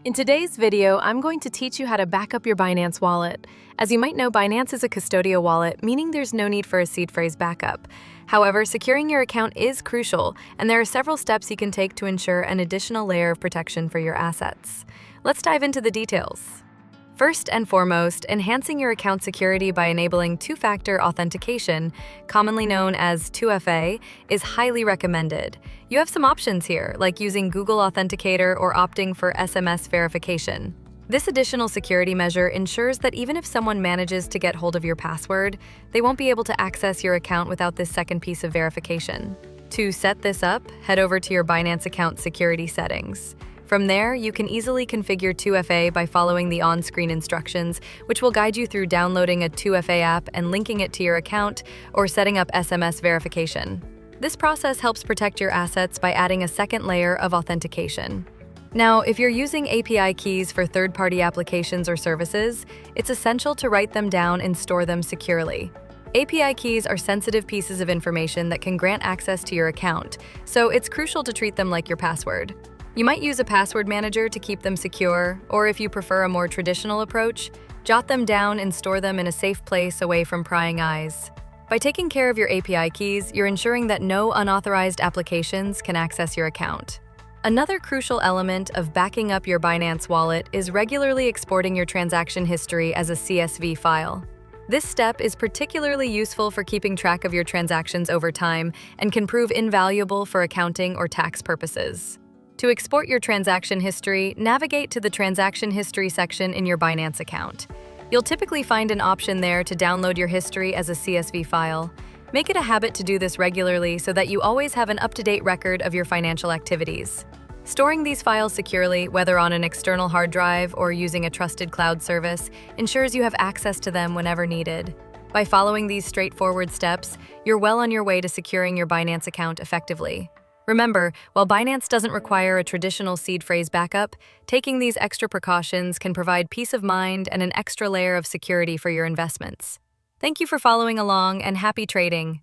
In today's video, I'm going to teach you how to back up your Binance wallet. As you might know, Binance is a custodial wallet, meaning there's no need for a seed phrase backup. However, securing your account is crucial, and there are several steps you can take to ensure an additional layer of protection for your assets. Let's dive into the details. First and foremost, enhancing your account security by enabling two-factor authentication, commonly known as 2FA, is highly recommended. You have some options here, like using Google Authenticator or opting for SMS verification. This additional security measure ensures that even if someone manages to get hold of your password, they won't be able to access your account without this second piece of verification. To set this up, head over to your Binance account security settings. From there, you can easily configure 2FA by following the on-screen instructions, which will guide you through downloading a 2FA app and linking it to your account or setting up SMS verification. This process helps protect your assets by adding a second layer of authentication. Now, if you're using API keys for third-party applications or services, it's essential to write them down and store them securely. API keys are sensitive pieces of information that can grant access to your account, so it's crucial to treat them like your password. You might use a password manager to keep them secure, or if you prefer a more traditional approach, jot them down and store them in a safe place away from prying eyes. By taking care of your API keys, you're ensuring that no unauthorized applications can access your account. Another crucial element of backing up your Binance wallet is regularly exporting your transaction history as a CSV file. This step is particularly useful for keeping track of your transactions over time and can prove invaluable for accounting or tax purposes. To export your transaction history, navigate to the Transaction History section in your Binance account. You'll typically find an option there to download your history as a CSV file. Make it a habit to do this regularly so that you always have an up-to-date record of your financial activities. Storing these files securely, whether on an external hard drive or using a trusted cloud service, ensures you have access to them whenever needed. By following these straightforward steps, you're well on your way to securing your Binance account effectively. Remember, while Binance doesn't require a traditional seed phrase backup, taking these extra precautions can provide peace of mind and an extra layer of security for your investments. Thank you for following along, and happy trading!